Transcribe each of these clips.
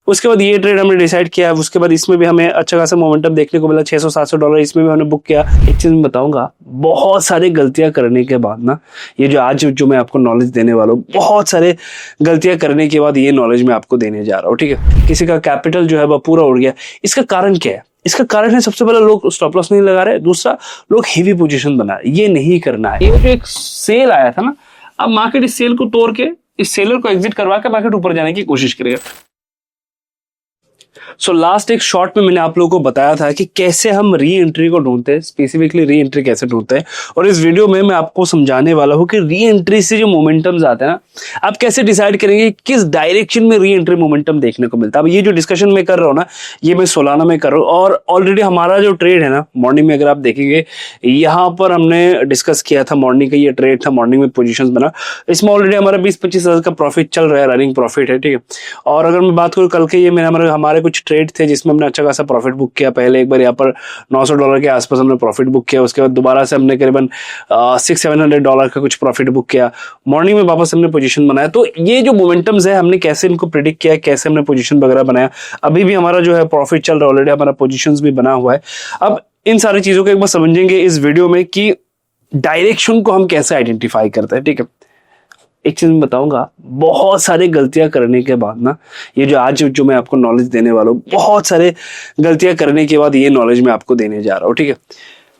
उसके बाद ये ट्रेड हमने डिसाइड किया, उसके बाद इसमें भी हमें अच्छा खासा मोमेंटम देखने को मिला, $600-700 इसमें भी हमने बुक किया। एक चीज मैं बताऊंगा, बहुत सारी गलतियां करने के बाद ना, ये जो आज जो मैं आपको नॉलेज देने वाला हूँ, बहुत सारे गलतियां करने के बाद ये नॉलेज मैं आपको देने जा रहा हूँ, ठीक है। किसी का कैपिटल जो है वह पूरा उड़ गया, इसका कारण क्या है? इसका कारण है, सबसे पहले लोग स्टॉप लॉस नहीं लगा रहे, दूसरा लोग हेवी पोजीशन बना रहे। ये नहीं करना है। ये जो एक सेल आया था ना, अब मार्केट इस सेल को तोड़ के, इस सेलर को एग्जिट करवा के मार्केट ऊपर जाने की कोशिश करेगा। सो लास्ट एक शॉर्ट में मैंने आप लोगों को बताया था कि कैसे हम री एंट्री को ढूंढते हैं, स्पेसिफिकली री एंट्री कैसे ढूंढते हैं, और इस वीडियो में मैं आपको समझाने वाला हूं कि री एंट्री से जो मोमेंटम्स आते हैं ना, आप कैसे डिसाइड करेंगे किस डायरेक्शन में री एंट्री मोमेंटम देखने को मिलता है। अब ये जो डिस्कशन मैं कर रहा हूं ना, ये मैं सोलाना में कर रहा हूं, और ऑलरेडी हमारा जो ट्रेड है ना, मॉर्निंग में अगर आप देखेंगे, यहां पर हमने डिस्कस किया था, मॉर्निंग का ये ट्रेड था, मॉर्निंग में पोजिशन बना, इसमें ऑलरेडी हमारा 20-25 हज़ार का प्रॉफिट चल रहा है, रनिंग प्रॉफिट है, ठीक है। और अगर मैं बात करूँ कल के, ये हमारे कुछ ट्रेड थे जिसमें हमने अच्छा खासा प्रॉफिट बुक किया। पहले एक बार यहाँ पर $900 के आसपास हमने प्रॉफिट बुक किया, उसके बाद दोबारा से हमने करीबन $600-700 का कुछ प्रॉफिट बुक किया। मॉर्निंग में वापस हमने पोजीशन बनाया। तो ये जो मोमेंटम्स है, हमने कैसे इनको प्रिडिक्ट किया, कैसे हमने पोजीशन वगैरह बनाया, अभी भी हमारा जो है प्रॉफिट चल रहा है, ऑलरेडी हमारा पोजीशंस भी बना हुआ है। अब इन सारी चीजों को एक बार समझेंगे इस वीडियो में कि डायरेक्शन को हम कैसे आइडेंटिफाई करते हैं, ठीक है। एक चीज मैं बताऊंगा, बहुत सारी गलतियां करने के बाद ना, ये जो आज जो मैं आपको नॉलेज देने वाला हूँ, बहुत सारे गलतियां करने के बाद ये नॉलेज मैं आपको देने जा रहा हूँ, ठीक है।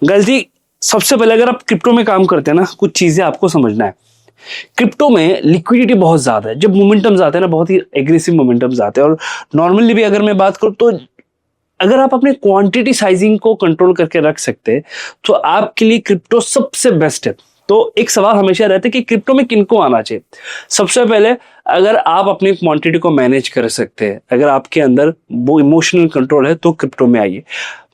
गलती सबसे पहले, अगर आप क्रिप्टो में काम करते हैं ना, कुछ चीजें आपको समझना है। क्रिप्टो में लिक्विडिटी बहुत ज्यादा है। जब मोमेंटम्स आते हैं ना, बहुत ही एग्रेसिव मोमेंटम्स आते हैं। और नॉर्मली भी अगर मैं बात करूं तो अगर आप अपने क्वांटिटी साइजिंग को कंट्रोल करके रख सकते हैं तो आपके लिए क्रिप्टो सबसे बेस्ट है। तो एक सवाल हमेशा रहता है कि क्रिप्टो में किनको आना चाहिए। सबसे पहले, अगर आप अपनी क्वांटिटी को मैनेज कर सकते हैं, अगर आपके अंदर वो इमोशनल कंट्रोल है, तो क्रिप्टो में आइए।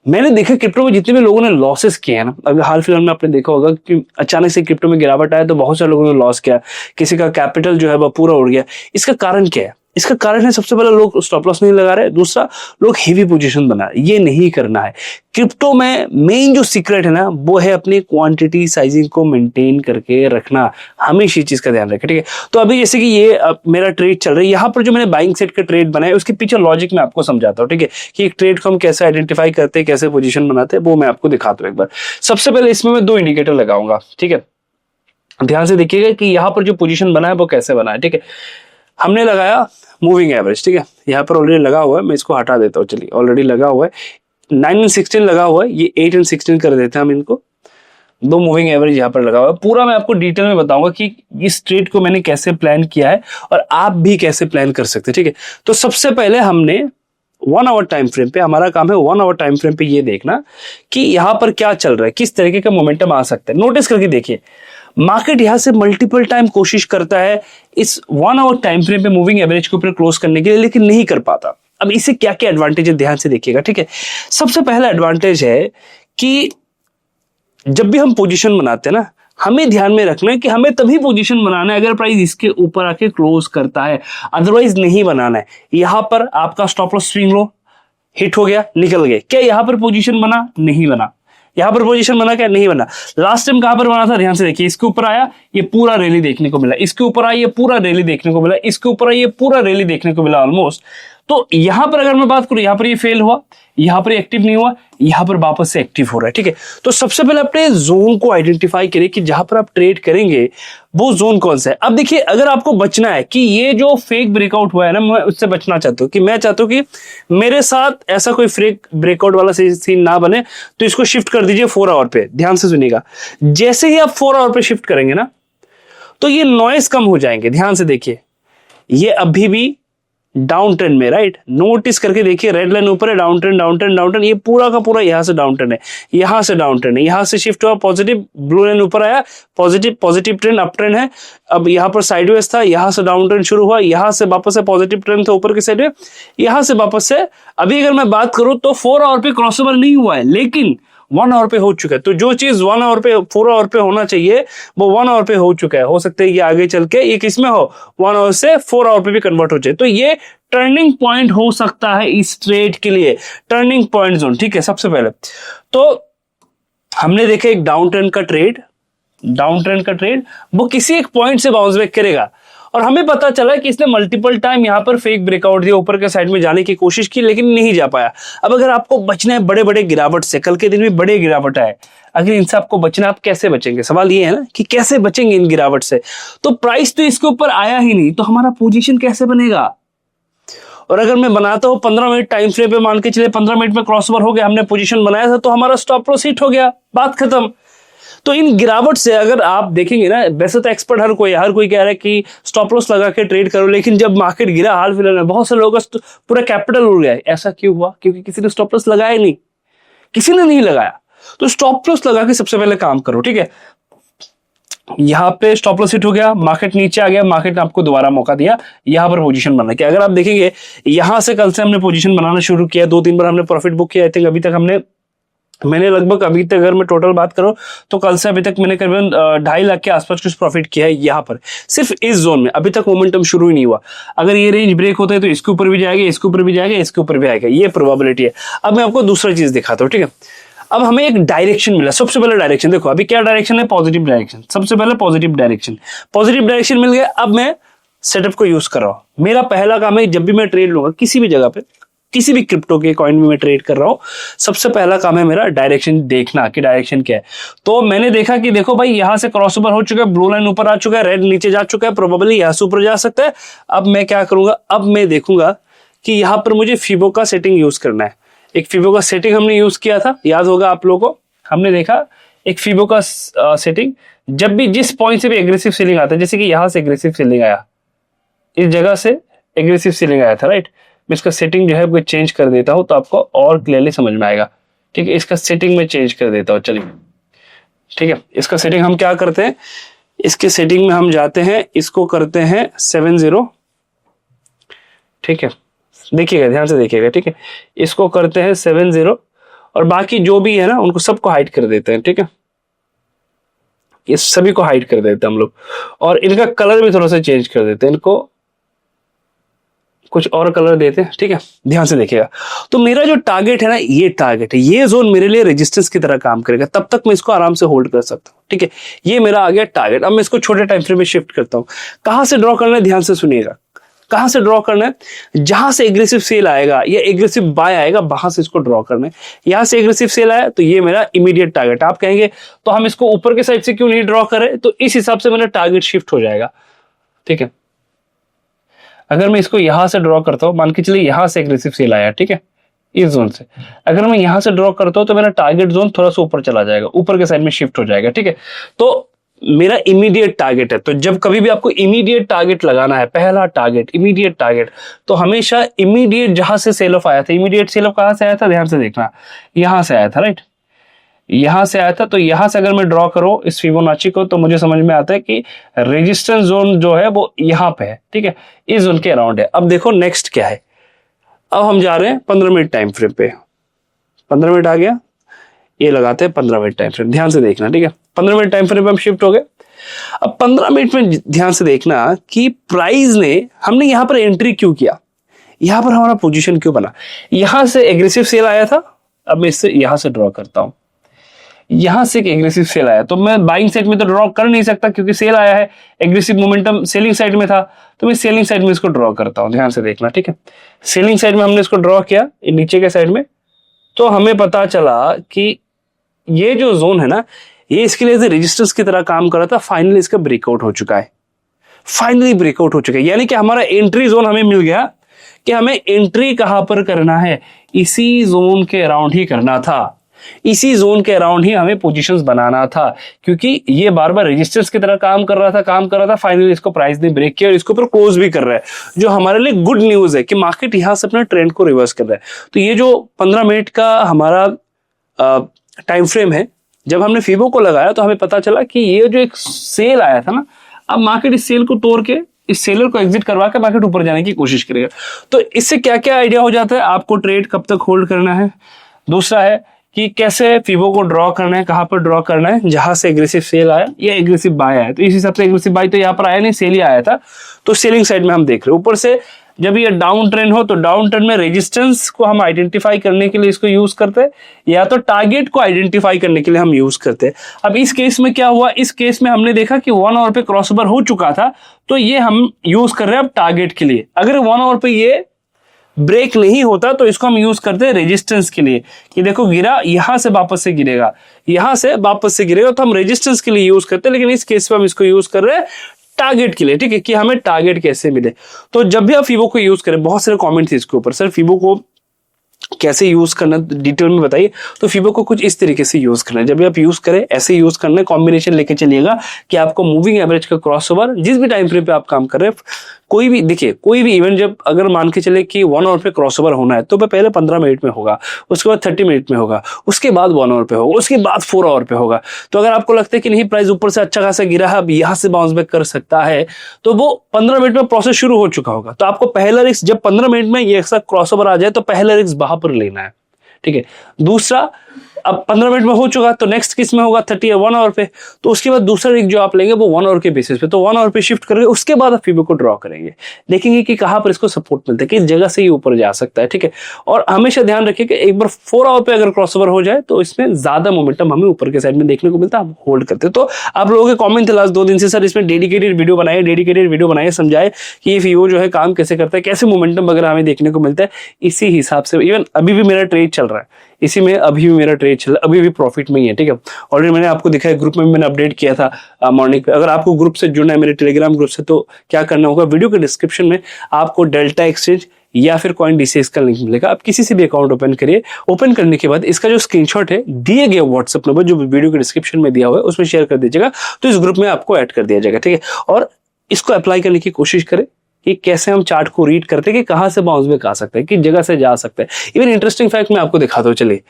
मैंने देखा क्रिप्टो में जितने भी लोगों ने लॉसेस किए हैं ना, अगर हाल फिलहाल में आपने देखा होगा कि अचानक से क्रिप्टो में गिरावट आया तो बहुत सारे लोगों ने लॉस किया, किसी का कैपिटल जो है वह पूरा उड़ गया। इसका कारण क्या है? इसका कारण है, सबसे पहले लोग स्टॉप लॉस नहीं लगा रहे, दूसरा लोग हेवी पोजीशन बना रहे। ये नहीं करना है। क्रिप्टो में मेन जो सीक्रेट है ना, वो है अपनी क्वांटिटी साइजिंग को मेंटेन करके रखना। हमेशा इस चीज का ध्यान रखें, ठीक है। तो अभी जैसे कि ये मेरा ट्रेड चल रहा है, यहाँ पर जो मैंने बाइंग सेट का ट्रेड बनाया, उसके पीछे लॉजिक मैं आपको समझाता हूँ, ठीक है, कि एक ट्रेड को हम कैसे आइडेंटिफाई करते हैं, कैसे पोजीशन बनाते हैं, वो मैं आपको दिखाता हूँ एक बार। सबसे पहले इसमें मैं 2 इंडिकेटर लगाऊंगा, ठीक है। ध्यान से देखिएगा कि यहाँ पर जो पोजीशन बना है वो कैसे बना है, ठीक है। हमने लगाया मूविंग एवरेज, ठीक है, यहाँ पर ऑलरेडी लगा हुआ है, मैं इसको हटा देता हूँ। चलिए, ऑलरेडी लगा हुआ है, 9 और 16 लगा हुआ है, ये 8 और 16 कर देते हैं हम इनको। 2 मूविंग एवरेज यहाँ पर लगा हुआ है। पूरा मैं आपको डिटेल में बताऊंगा कि इस ट्रेड को मैंने कैसे प्लान किया है और आप भी कैसे प्लान कर सकते हैं, ठीक है। तो सबसे पहले हमने 1 आवर टाइम फ्रेम पे, हमारा काम है 1 आवर टाइम फ्रेम पे ये देखना कि यहाँ पर क्या चल रहा है, किस तरीके का मोमेंटम आ सकता है। नोटिस करके देखिए, मार्केट यहां से मल्टीपल टाइम कोशिश करता है इस 1 आवर टाइम फ्रेम पे मूविंग एवरेज के ऊपर क्लोज करने के लिए, लेकिन नहीं कर पाता। अब इससे क्या क्या एडवांटेज है, ध्यान से देखिएगा, ठीक है। सबसे पहला एडवांटेज है कि जब भी हम पोजीशन बनाते हैं ना, हमें ध्यान में रखना है कि हमें तभी पोजीशन बनाना है अगर प्राइस इसके ऊपर आके क्लोज करता है, अदरवाइज नहीं बनाना है। यहां पर आपका stop loss swing low hit हो गया, निकल गए, क्या यहां पर पोजीशन बना? नहीं बना। यहां पर पोजीशन बना क्या? नहीं बना। लास्ट टाइम कहां पर बना था? ध्यान से देखिए, इसके ऊपर आया, ये पूरा रैली देखने को मिला, इसके ऊपर आया, ये पूरा रैली देखने को मिला, इसके ऊपर आया, ये पूरा रैली देखने को मिला ऑलमोस्ट। तो यहां पर अगर मैं बात करूं, यहां पर ये फेल हुआ, यहां पर एक्टिव नहीं हुआ, यहां पर वापस से एक्टिव हो रहा है, ठीक है। तो सबसे पहले अपने जोन को आइडेंटिफाई करें कि जहां पर आप ट्रेड करेंगे वो जोन कौन सा है। अब देखिए, अगर आपको बचना है कि ये जो फेक ब्रेकआउट हुआ है ना, मैं उससे बचना चाहता हूं, कि मैं चाहता हूं कि मेरे साथ ऐसा कोई फेक ब्रेकआउट वाला सीन ना बने, तो इसको शिफ्ट कर दीजिए 4 आवर पे। ध्यान से सुनिएगा, जैसे ही आप 4 आवर पे शिफ्ट करेंगे ना, तो ये नॉइस कम हो जाएंगे। ध्यान से देखिए, ये अभी भी डाउन ट्रेंड में, राइट। नोटिस करके देखिए, रेड लाइन ऊपर है, down trend down trend down trend, ये पूरा का पूरा यहां से डाउन ट्रेंड है, यहां से डाउन ट्रेंड है, यहां से शिफ्ट हुआ पॉजिटिव, ब्लू लाइन ऊपर आया, positive positive trend, up trend है। अब यहां पर साइडवेज था, यहां से डाउन ट्रेंड शुरू हुआ, यहां से वापस से पॉजिटिव ट्रेंड था ऊपर की साइड में, यहां से वापस से। अभी अगर मैं बात करूं तो 4 आवर पे क्रॉसओवर नहीं हुआ है, लेकिन 1 आवर पे हो चुका है। तो जो चीज 1 आवर पे 4 आवर पे होना चाहिए वो 1 आवर पे हो चुका है। हो सकता है ये आगे चल के ये किसमें हो, 1 आवर से 4 आवर पे भी कन्वर्ट हो जाए। तो ये टर्निंग पॉइंट हो सकता है इस ट्रेड के लिए, टर्निंग पॉइंट जोन, ठीक है। सबसे पहले तो हमने देखा एक डाउन ट्रेंड का ट्रेड, वो किसी एक पॉइंट से बाउंस बैक करेगा और हमें पता चला कि इसने मल्टीपल टाइम यहाँ पर फेक ब्रेकआउट दिया, ऊपर के साइड में जाने की कोशिश की लेकिन नहीं जा पाया। अब अगर आपको बचना है बड़े बड़े गिरावट से, कल के दिन में बड़े गिरावट आए, अगर इनसे आपको बचना, आप कैसे बचेंगे? सवाल ये है ना कि कैसे बचेंगे इन गिरावट से। तो प्राइस तो इसके ऊपर आया ही नहीं, तो हमारा पोजीशन कैसे बनेगा? और अगर मैं बनाता हूं 15 मिनट टाइम फ्रेम पे, मान के चले 15 मिनट में क्रॉसओवर हो गया, हमने पोजीशन बनाया था, तो हमारा स्टॉप लॉस हिट हो गया, बात खत्म। तो इन गिरावट से अगर आप देखेंगे ना, वैसे तो एक्सपर्ट हर कोई कह रहा है कि स्टॉप लॉस लगा के ट्रेड करो, लेकिन जब मार्केट गिरा हाल फिलहाल में, बहुत से लोगों का पूरा कैपिटल उड़ गया। ऐसा क्यों हुआ? क्योंकि किसी ने स्टॉप लॉस लगाया नहीं, किसी ने नहीं लगाया। तो स्टॉप लॉस लगा के सबसे पहले काम करो, ठीक है। यहां पे स्टॉप लॉस हिट हो गया, मार्केट नीचे आ गया, मार्केट ने आपको दोबारा मौका दिया यहां पर पोजीशन बनाने के। अगर आप देखेंगे यहां से कल से हमने पोजीशन बनाना शुरू किया, 2-3 बार हमने प्रॉफिट बुक किया। आई थिंक अभी तक मैंने लगभग अभी तक अगर मैं टोटल बात करूं तो कल से अभी तक मैंने करीबन 2.5 लाख के आसपास कुछ प्रॉफिट किया है यहाँ पर, सिर्फ इस जोन में। अभी तक मोमेंटम शुरू ही नहीं हुआ। अगर ये रेंज ब्रेक होता है तो इसके ऊपर भी जाएगा, इसके ऊपर भी जाएगा, इसके ऊपर भी आएगा, ये प्रोबेबिलिटी है। अब मैं आपको दूसरा चीज दिखाता हूँ, ठीक है। अब हमें एक डायरेक्शन मिला। सबसे पहले डायरेक्शन देखो, अभी क्या डायरेक्शन है? Positive direction. सबसे पहले पॉजिटिव डायरेक्शन मिल गया। अब मैं सेटअप को यूज कर रहा हूं। मेरा पहला काम है, जब भी मैं ट्रेड लूंगा किसी भी जगह पे, किसी भी क्रिप्टो के कॉइन में मैं ट्रेड कर रहा हूं, सबसे पहला काम है मेरा डायरेक्शन देखना कि डायरेक्शन क्या है। तो मैंने देखा कि देखो भाई, यहां से क्रॉसओवर हो चुका है, ब्लू लाइन ऊपर आ चुका है, रेड नीचे जा चुका है, प्रोबेबली यहां से ऊपर जा सकता है। अब मैं क्या करूंगा? अब मैं देखूंगा कि यहां पर मुझे फिबो का सेटिंग यूज करना है। एक फिबो का सेटिंग हमने यूज किया था, याद होगा आप लोगों को। हमने देखा एक फिबो का सेटिंग, जब भी जिस पॉइंट से भी एग्रेसिव सेलिंग आता है, जैसे कि यहां से एग्रेसिव सेलिंग आया, इस जगह से एग्रेसिव सेलिंग आया था, राइट। मैं इसका सेटिंग जो है वो चेंज कर देता हूं तो आपको और क्लियरली समझ में आएगा, ठीक है। इसका सेटिंग में चेंज कर देता हूं, चलिए, ठीक है। इसका सेटिंग हम क्या करते हैं, इसके सेटिंग में हम जाते हैं, इसको करते हैं 70, ठीक है। देखिएगा, ध्यान से देखिएगा, ठीक है। इसको करते हैं 70 और बाकी जो भी है ना उनको सबको हाइड कर देते हैं, ठीक है। ये सभी को हाइड कर देते हैं हम लोग, और इनका कलर भी थोड़ा सा चेंज कर देते हैं, इनको कुछ और कलर देते हैं, ठीक है। ध्यान से देखिएगा। तो मेरा जो टारगेट है ना, ये टारगेट है, ये जोन मेरे लिए रेजिस्टेंस की तरह काम करेगा, तब तक मैं इसको आराम से होल्ड कर सकता हूं, ठीक है। ये मेरा आ गया टारगेट। अब मैं इसको छोटे टाइम फ्रेम में शिफ्ट करता हूं। कहां से ड्रॉ करना है, ध्यान से सुनिएगा। कहां से ड्रॉ करना है? जहां से एग्रेसिव सेल आएगा या एग्रेसिव बाय आएगा, वहां से इसको ड्रॉ करना है। यहां से एग्रेसिव सेल आया तो ये मेरा इमीडिएट टारगेट। आप कहेंगे तो हम इसको ऊपर के साइड से क्यों नहीं ड्रॉ करें? तो इस हिसाब से मेरा टारगेट शिफ्ट हो जाएगा, ठीक है। अगर मैं इसको यहां से ड्रॉ करता हूं, मान के चलिए यहां से एग्रेसिव सेल आया, ठीक है, इस जोन से अगर मैं यहां से ड्रॉ करता हूं तो मेरा टारगेट जोन थोड़ा सा ऊपर चला जाएगा, ऊपर के साइड में शिफ्ट हो जाएगा, ठीक है। तो मेरा इमीडिएट टारगेट है। तो जब कभी भी आपको इमीडिएट टारगेट लगाना है, पहला टारगेट इमीडिएट टारगेट, तो हमेशा इमीडिएट जहां से सेल ऑफ आया था, इमीडिएट सेल ऑफ कहां से आया था, ध्यान से देखना, यहां से आया था, राइट, यहां से आया था। तो यहां से अगर मैं ड्रॉ करूं इस फिबोनाची को, तो मुझे समझ में आता है कि रेजिस्टेंस जोन जो है वो यहां पे है, ठीक है, इस जोन के अराउंड है। अब देखो नेक्स्ट क्या है। अब हम जा रहे हैं 15 मिनट टाइम फ्रेम पे। 15 मिनट आ गया, ये लगाते हैं 15 मिनट टाइम फ्रेम, ध्यान से देखना, ठीक है। 15 मिनट टाइम फ्रेम पे हम शिफ्ट हो गए। अब 15 मिनट में ध्यान से देखना कि प्राइस ने, हमने यहां पर एंट्री क्यों किया, यहां पर हमारा पोजीशन क्यों बना। यहां से एग्रेसिव सेल आया था, अब मैं इससे यहां से ड्रॉ करता हूं। यहां से एक एग्रेसिव सेल आया, तो मैं बाइंग साइड में तो ड्रॉ कर नहीं सकता क्योंकि सेल आया है, एग्रेसिव मोमेंटम सेलिंग साइड में था, तो मैं सेलिंग साइड में इसको ड्रॉ करता हूं। ध्यान से देखना, ठीक है। सेलिंग साइड में हमने इसको ड्रॉ किया, नीचे के साइड में, तो हमें पता चला कि ये जो जोन है ना, ये इसके लिए रेजिस्टेंस की तरह काम कर रहा था। फाइनली इसका ब्रेकआउट हो चुका है, फाइनली ब्रेकआउट हो चुका है, यानी कि हमारा एंट्री जोन हमें मिल गया कि हमें एंट्री कहां पर करना है, इसी जोन के अराउंड ही करना था, इसी जोन के अराउंड ही हमें पोजीशंस बनाना था, क्योंकि ये बार बार रेजिस्टेंस की तरह काम कर रहा था। फाइनली इसको प्राइस ने ब्रेक किया और इसको ऊपर क्लोज भी कर रहा है, जो हमारे लिए गुड न्यूज है कि मार्केट यहां से अपना ट्रेंड को रिवर्स कर रहा है। तो ये जो 15 मिनट का हमारा टाइम फ्रेम है, जब हमने फिबो को लगाया तो हमें पता चला कि ये जो एक सेल आया था ना, अब मार्केट इस सेल को तोड़ के, इस सेलर को एग्जिट करवा के मार्केट ऊपर जाने की कोशिश करेगा। तो इससे क्या क्या आइडिया हो जाता है, आपको ट्रेड कब तक होल्ड करना है, दूसरा है कि कैसे फिबो को ड्रॉ करना है, कहां पर ड्रॉ करना है, जहां से एग्रेसिव सेल आया या एग्रेसिव बाय आया। तो इस हिसाब से एग्रेसिव बाय तो यहां पर आया नहीं, सेल ही आया था, तो सेलिंग साइड में हम देख रहे हैं। ऊपर से जब ये डाउन ट्रेंड हो तो डाउन ट्रेंड में रेजिस्टेंस को हम आइडेंटिफाई करने के लिए इसको यूज करते हैं, या तो टारगेट को आइडेंटिफाई करने के लिए हम यूज करते हैं। अब इस केस में क्या हुआ, इस केस में हमने देखा कि 1 आवर पे क्रॉसओवर हो चुका था, तो ये हम यूज कर रहे हैं अब टारगेट के लिए। अगर 1 आवर पे ये ब्रेक नहीं होता तो इसको हम यूज करते हैं रेजिस्टेंस के लिए, कि देखो गिरा, यहां से वापस से गिरेगा, यहां से वापस से गिरेगा, तो हम रेजिस्टेंस के लिए यूज करते हैं। लेकिन इस केस में हम इसको यूज कर रहे हैं टारगेट के लिए, ठीक है, कि हमें टारगेट कैसे मिले। तो जब भी आप फीबो को यूज करें, बहुत सारे कमेंट थे इसके ऊपर, सर फीबो को कैसे यूज करना डिटेल में बताइए। तो फीबो को कुछ इस तरीके से यूज करना है, जब भी आप यूज करें ऐसे यूज करना है, कॉम्बिनेशन लेके चलिएगा कि आपको मूविंग एवरेज का क्रॉसओवर जिस भी टाइम फ्रेम पे आप काम कर रहे हैं, कोई भी देखिए, कोई भी इवेंट जब अगर मान के चले कि 1 आवर पे क्रॉसओवर होना है, तो वह पहले 15 मिनट में होगा, उसके बाद 30 मिनट में होगा, उसके बाद 1 आवर पे होगा, उसके बाद 4 आवर पे होगा। तो अगर आपको लगता है कि नहीं प्राइस ऊपर से अच्छा खासा गिरा है, अब यहां से बाउंस बैक कर सकता है, तो वो 15 मिनट में प्रोसेस शुरू हो चुका होगा। तो आपको पहला रिस्क जब 15 मिनट में ये ऐसा क्रॉसओवर आ जाए, तो पहला रिस्क वहां पर लेना है, ठीक है। दूसरा, अब 15 मिनट में हो चुका, तो नेक्स्ट किस में होगा 30 या 1 आवर पे, तो उसके बाद दूसरा रिस्क जो आप लेंगे वो 1 आवर के बेसिस पे, तो 1 आवर पे शिफ्ट करेंगे, उसके बाद आप फीबो को ड्रॉ करेंगे, देखेंगे कि कहां पर इसको सपोर्ट मिलता है, किस जगह से ये ऊपर जा सकता है, ठीक है। और हमेशा ध्यान रखिए कि एक बार 4 आवर पे अगर क्रॉसओवर हो जाए तो इसमें ज्यादा मोमेंटम हमें ऊपर के साइड में देखने को मिलता है, हम होल्ड करते हैं। तो आप लोगों के कॉमेंट थे लास्ट 2 दिन से, सर इसमें डेडिकेटेड वीडियो बनाए, समझाए कि ये फीबो जो है काम कैसे करता है, कैसे मोमेंटम वगैरह हमें देखने को मिलता है। इसी हिसाब से इवन अभी भी मेरा ट्रेड चल रहा है, इसी में अभी भी मेरा ट्रेड चल रहा है, अभी भी प्रॉफिट में ही है, ठीक है। ऑलरेडी मैंने आपको दिखाया, ग्रुप में भी मैंने अपडेट किया था मॉर्निंग पे। अगर आपको ग्रुप से जुड़ना है मेरे टेलीग्राम ग्रुप से, तो क्या करना होगा, वीडियो के डिस्क्रिप्शन में आपको डेल्टा एक्सचेंज या फिर कॉइन डीसीएक्स का लिंक मिलेगा। आप किसी से भी अकाउंट ओपन करिए, ओपन करने के बाद इसका जो स्क्रीनशॉट है दिए गए व्हाट्सएप नंबर जो वीडियो के डिस्क्रिप्शन में दिया हुआ है उसमें शेयर कर दीजिएगा, तो इस ग्रुप में आपको ऐड कर दिया जाएगा, ठीक है। और इसको अप्लाई करने की कोशिश करें कि कैसे हम चार्ट को रीड करते हैं, कि कहां से बाउंस बैक आ सकता है, किस जगह से जा सकता है। इवन इंटरेस्टिंग फैक्ट मैं आपको दिखाता हूँ, चलिए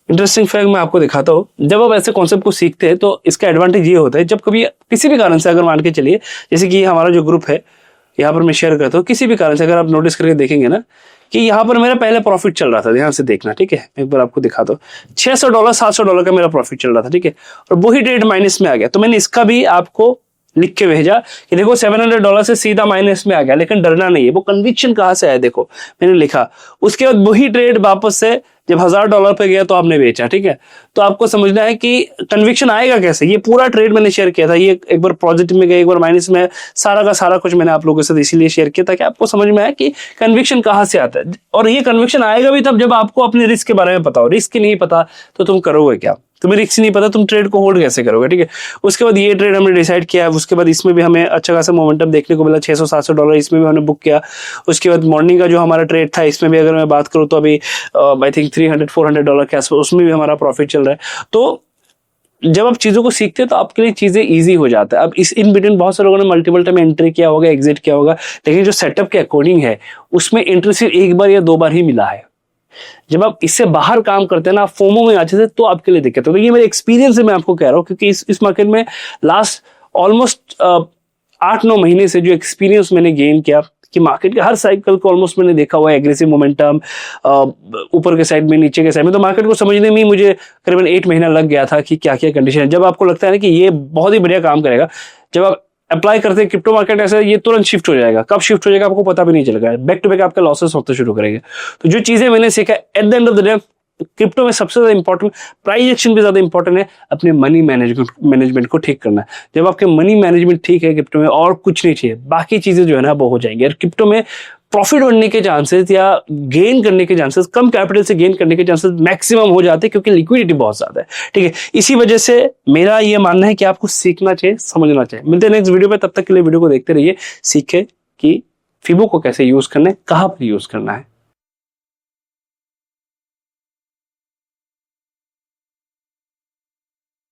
इंटरेस्टिंग फैक्ट मैं आपको दिखाता हूँ। जब आप ऐसे कॉन्सेप्ट को सीखते हैं तो इसका एडवांटेज ये होता है, जब कभी किसी भी कारण से अगर मान के चलिए, जैसे कि हमारा जो ग्रुप है यहाँ पर मैं शेयर करता हूँ, किसी भी कारण से अगर आप नोटिस करके देखेंगे ना कि यहाँ पर मेरा पहले प्रॉफिट चल रहा था, ध्यान से देखना, ठीक है। एक बार आपको दिखाता हूँ, $600 $700 का मेरा प्रॉफिट चल रहा था, ठीक है, और वही ट्रेड माइनस में आ गया। तो मैंने इसका भी आपको लिख के भेजा कि देखो $700 से सीधा माइनस में आ गया, लेकिन डरना नहीं है। वो कन्विक्शन कहां से आया, देखो मैंने लिखा, उसके बाद वही ट्रेड वापस से जब $1000 पे गया तो आपने बेचा, ठीक है। तो आपको समझना है कि कन्विक्शन आएगा कैसे। ये पूरा ट्रेड मैंने शेयर किया था, ये एक बार पॉजिटिव में गया, एक बार माइनस में, सारा का सारा कुछ मैंने आप लोगों के साथ इसीलिए शेयर किया था कि आपको समझ में आए कि कन्विक्शन कहां से आता है। और ये कन्विक्शन आएगा भी तब जब आपको अपने रिस्क के बारे में पता हो। रिस्क नहीं पता तो तुम करोगे क्या, तुम्हें रिस्क नहीं पता, तुम ट्रेड को होल्ड कैसे करोगे, ठीक है। उसके बाद ये ट्रेड हमने डिसाइड किया, उसके बाद इसमें भी हमें अच्छा खासा मोमेंटम देखने को मिला, $600-700 इसमें भी हमने बुक किया। उसके बाद मॉर्निंग का जो हमारा ट्रेड था, इसमें भी अगर मैं बात करूँ तो अभी आई थिंक $300-400 के आसपास उसमें भी हमारा प्रॉफिट चल रहा है। तो जब आप चीजों को सीखते हैं तो आपके लिए चीजें इजी हो जाता है। अब इस इन बिटवीन बहुत सारे लोगों ने मल्टीपल टाइम एंट्री किया होगा, एग्जिट किया होगा, लेकिन जो सेटअप के अकॉर्डिंग है उसमें एंट्री सिर्फ 1 बार या 2 बार ही मिला है। जब आप इससे बाहर काम करते हैं ना, आप फोमो में अच्छे से, तो आपके लिए दिक्कत होगी। ये मेरे एक्सपीरियंस से मैं आपको कह रहा हूँ, क्योंकि इस मार्केट में लास्ट ऑलमोस्ट 8-9 महीने से जो एक्सपीरियंस मैंने गेन किया कि मार्केट के हर साइकिल को ऑलमोस्ट मैंने देखा हुआ है, एग्रेसिव मोमेंटम ऊपर के साइड में, नीचे के साइड में। तो मार्केट को समझने में ही मुझे करीबन 8 महीना लग गया था कि क्या क्या कंडीशन है। जब आपको लगता है ना कि ये बहुत ही बढ़िया काम करेगा, जब आप अप्लाई करते हैं क्रिप्टो मार्केट, ऐसा ये तुरंत शिफ्ट हो जाएगा। कब शिफ्ट हो जाएगा आपको पता भी नहीं चलेगा, बैक टू बैक आपके लॉसेस होते शुरू करेंगे। तो जो चीजें मैंने सीखा, at the end of the day crypto में सबसे ज्यादा इंपॉर्टेंट, प्राइस एक्शन भी ज्यादा इंपॉर्टेंट है, अपने मनी मैनेजमेंट को ठीक करना है। जब आपके मनी मैनेजमेंट ठीक है क्रिप्टो में, और कुछ नहीं चाहिए, बाकी चीजें जो है ना वो हो जाएंगी। और क्रिप्टो में प्रॉफिट बनने के चांसेस या गेन करने के चांसेस, कम कैपिटल से गेन करने के चांसेस मैक्सिमम हो जाते हैं, क्योंकि लिक्विडिटी बहुत ज्यादा है, ठीक है। इसी वजह से मेरा ये मानना है कि आपको सीखना चाहिए, समझना चाहिए। मिलते हैं नेक्स्ट वीडियो पे, तब तक के लिए वीडियो को देखते रहिए, सीखे कि फीबो को कैसे यूज करना है, कहां पर यूज करना है।